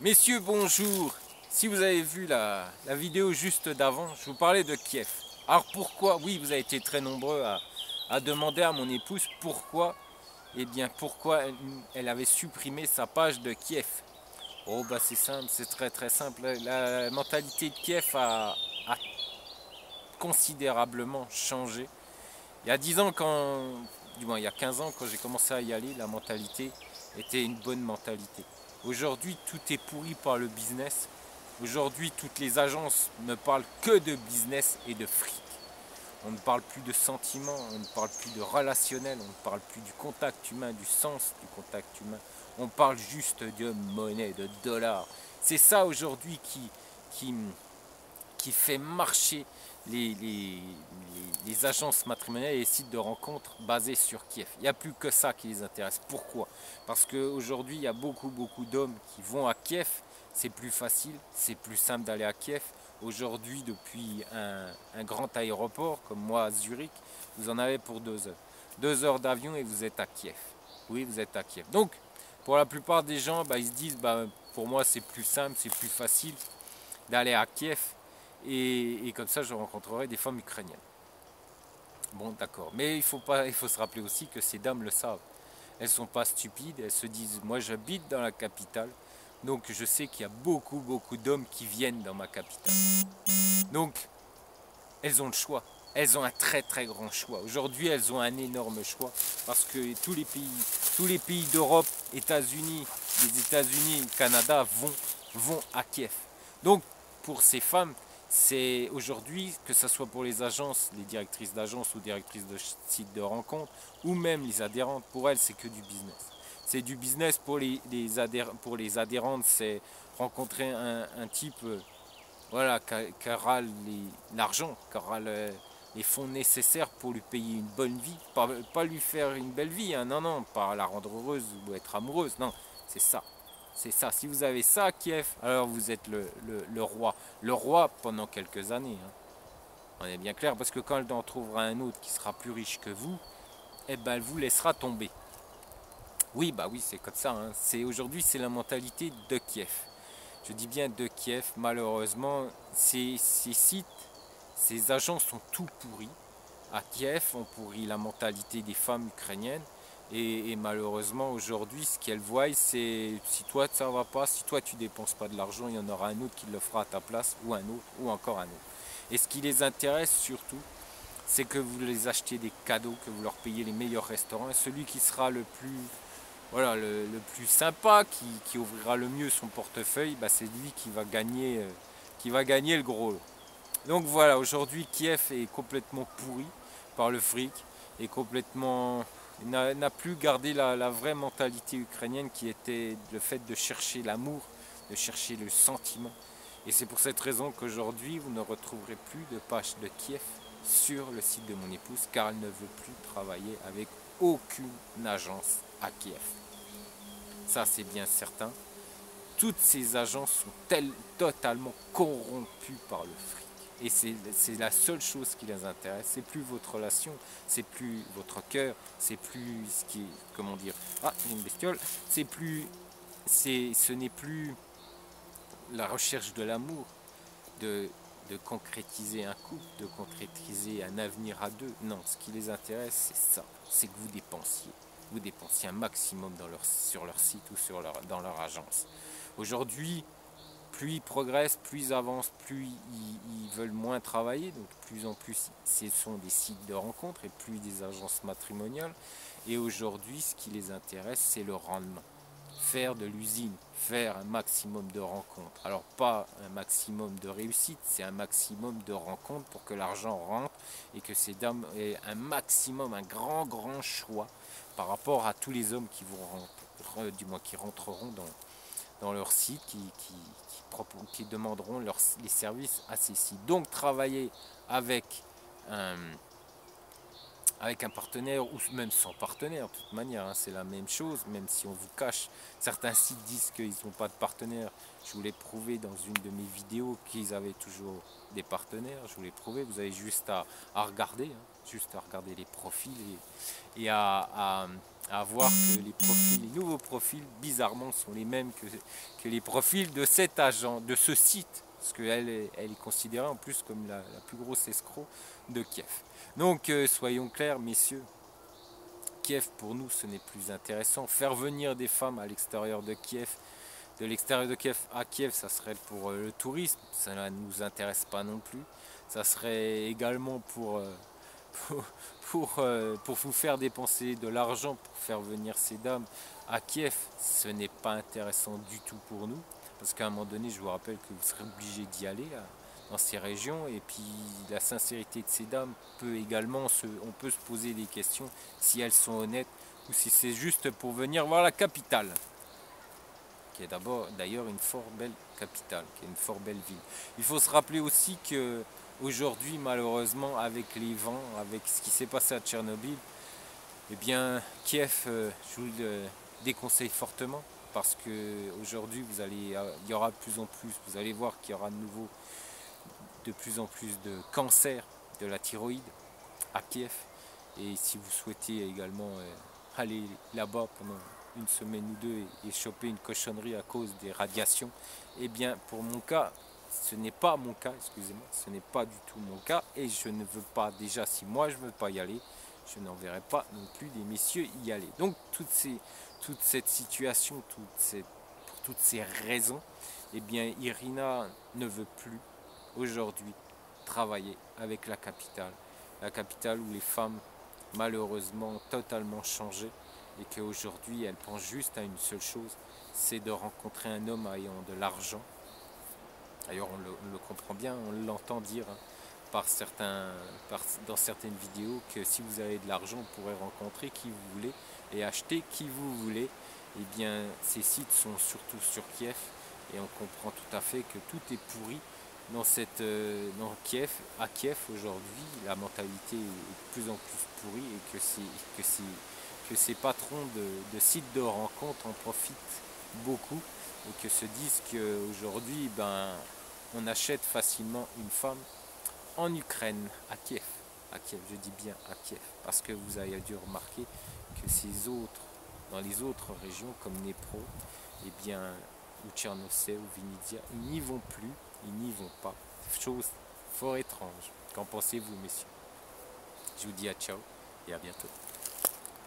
Messieurs, bonjour. Si vous avez vu la vidéo juste d'avant, je vous parlais de Kiev. Alors pourquoi? Oui, vous avez été très nombreux à demander à mon épouse pourquoi. Eh bien, pourquoi elle avait supprimé sa page de Kiev. Oh, bah c'est simple, c'est très simple. La mentalité de Kiev a considérablement changé. Il y a 10 ans, du moins il y a 15 ans, quand j'ai commencé à y aller, la mentalité était une bonne mentalité. Aujourd'hui, tout est pourri par le business. Aujourd'hui, toutes les agences ne parlent que de business et de fric. On ne parle plus de sentiments, on ne parle plus de relationnel, on ne parle plus du contact humain, du sens du contact humain. On parle juste de monnaie, de dollars. C'est ça aujourd'hui qui fait marcher les agences matrimoniales et les sites de rencontres basés sur Kiev. Il n'y a plus que ça qui les intéresse. Pourquoi? Parce qu'aujourd'hui, il y a beaucoup d'hommes qui vont à Kiev. C'est plus facile, c'est plus simple d'aller à Kiev. Aujourd'hui, depuis un grand aéroport, comme moi à Zurich, vous en avez pour 2 heures. 2 heures d'avion et vous êtes à Kiev. Oui, vous êtes à Kiev. Donc, pour la plupart des gens, ils se disent, pour moi, c'est plus simple, c'est plus facile d'aller à Kiev. Et comme ça, je rencontrerai des femmes ukrainiennes. Bon, d'accord. Mais il faut se rappeler aussi que ces dames le savent. Elles ne sont pas stupides. Elles se disent, moi, j'habite dans la capitale. Donc, je sais qu'il y a beaucoup d'hommes qui viennent dans ma capitale. Donc, elles ont le choix. Elles ont un très grand choix. Aujourd'hui, elles ont un énorme choix. Parce que tous les pays d'Europe, États-Unis, les États-Unis, Canada vont à Kiev. Donc, pour ces femmes, c'est aujourd'hui, que ce soit pour les agences, les directrices d'agences ou directrices de sites de rencontres, ou même les adhérentes, pour elles, c'est que du business. C'est du business pour les adhérentes, c'est rencontrer un type voilà, qui aura l'argent, qui aura les fonds nécessaires pour lui payer une bonne vie. Pas lui faire une belle vie, hein, non, pas la rendre heureuse ou être amoureuse, non, c'est ça. C'est ça. Si vous avez ça à Kiev, alors vous êtes le roi. Le roi pendant quelques années. Hein. On est bien clair, parce que quand elle en trouvera un autre qui sera plus riche que vous, eh ben elle vous laissera tomber. Oui, c'est comme ça. Hein. Aujourd'hui, c'est la mentalité de Kiev. Je dis bien de Kiev. Malheureusement, ces sites, ces agences sont tout pourris. À Kiev, on pourrit la mentalité des femmes ukrainiennes. Et malheureusement, aujourd'hui, ce qu'elles voient, c'est si toi ça va pas, si toi tu dépenses pas de l'argent, il y en aura un autre qui le fera à ta place, ou un autre, ou encore un autre. Et ce qui les intéresse surtout, c'est que vous les achetez des cadeaux, que vous leur payez les meilleurs restaurants. Et celui qui sera le plus, voilà, le plus sympa, qui ouvrira le mieux son portefeuille, c'est lui qui va gagner le gros. Donc voilà, aujourd'hui, Kiev est complètement pourri par le fric, est complètement n'a plus gardé la vraie mentalité ukrainienne qui était le fait de chercher l'amour, de chercher le sentiment. Et c'est pour cette raison qu'aujourd'hui, vous ne retrouverez plus de page de Kiev sur le site de mon épouse, car elle ne veut plus travailler avec aucune agence à Kiev. Ça, c'est bien certain. Toutes ces agences sont totalement corrompues par le fric. Et c'est la seule chose qui les intéresse. C'est plus votre relation, c'est plus votre cœur, c'est plus ce qui est, comment dire, j'ai une bestiole. Ce n'est plus la recherche de l'amour, de concrétiser un couple, de concrétiser un avenir à deux. Non, ce qui les intéresse, c'est ça. C'est que vous dépensiez un maximum sur leur site ou dans leur agence. Aujourd'hui, plus ils progressent, plus ils avancent, plus ils veulent moins travailler. Donc de plus en plus, ce sont des sites de rencontres et plus des agences matrimoniales. Et aujourd'hui, ce qui les intéresse, c'est le rendement. Faire de l'usine, faire un maximum de rencontres. Alors pas un maximum de réussite, c'est un maximum de rencontres pour que l'argent rentre et que ces dames aient un maximum, un grand choix par rapport à tous les hommes qui rentreront dans leur site, qui demanderont les services à ces sites. Donc travailler avec un partenaire ou même sans partenaire, de toute manière, hein, c'est la même chose, même si on vous cache. Certains sites disent qu'ils n'ont pas de partenaire. Je vous l'ai prouvé dans une de mes vidéos qu'ils avaient toujours des partenaires. Je vous l'ai prouvé, vous avez juste à regarder. Hein. juste à regarder les profils et à voir que les nouveaux profils, bizarrement, sont les mêmes que les profils de cet agent, de ce site, parce qu'elle elle est considérée en plus comme la plus grosse escroc de Kiev. Donc, soyons clairs, messieurs, Kiev, pour nous, ce n'est plus intéressant. Faire venir des femmes à l'extérieur de Kiev, de l'extérieur de Kiev à Kiev, ça serait pour le tourisme, ça ne nous intéresse pas non plus. Ça serait également pour, pour vous faire dépenser de l'argent pour faire venir ces dames à Kiev. Ce n'est pas intéressant du tout pour nous, parce qu'à un moment donné, je vous rappelle que vous serez obligé d'y aller là, dans ces régions, et puis la sincérité de ces dames peut également, on peut se poser des questions si elles sont honnêtes ou si c'est juste pour venir voir la capitale, qui est d'ailleurs une fort belle capitale, qui est une fort belle ville. Il faut se rappeler aussi que aujourd'hui, malheureusement, avec les vents, avec ce qui s'est passé à Tchernobyl, eh bien, Kiev, je vous le déconseille fortement, parce que aujourd'hui, il y aura de plus en plus, vous allez voir qu'il y aura de nouveau de plus en plus de cancers de la thyroïde à Kiev. Et si vous souhaitez également aller là-bas pendant une semaine ou deux et choper une cochonnerie à cause des radiations, eh bien pour mon cas, ce n'est pas mon cas, excusez-moi, ce n'est pas du tout mon cas, et je ne veux pas, déjà si moi je ne veux pas y aller, je n'enverrai pas non plus des messieurs y aller. Donc toute cette situation, pour toutes ces raisons, eh bien Irina ne veut plus aujourd'hui travailler avec la capitale où les femmes malheureusement ont totalement changé et qu'aujourd'hui elles pensent juste à une seule chose, c'est de rencontrer un homme ayant de l'argent. D'ailleurs on le comprend bien, on l'entend dire dans certaines vidéos que si vous avez de l'argent, vous pourrez rencontrer qui vous voulez et acheter qui vous voulez. Eh bien ces sites sont surtout sur Kiev et on comprend tout à fait que tout est pourri dans Kiev. À Kiev aujourd'hui, la mentalité est de plus en plus pourrie et que ces patrons de sites de rencontres en profitent beaucoup et que se disent qu'aujourd'hui, on achète facilement une femme en Ukraine, à Kiev, je dis bien à Kiev, parce que vous avez dû remarquer que dans les autres régions comme Dnipro, eh bien, ou Tchernobyl ou Vinnytsia, ils n'y vont plus, ils n'y vont pas. Chose fort étrange. Qu'en pensez-vous, messieurs? Je vous dis à ciao et à bientôt.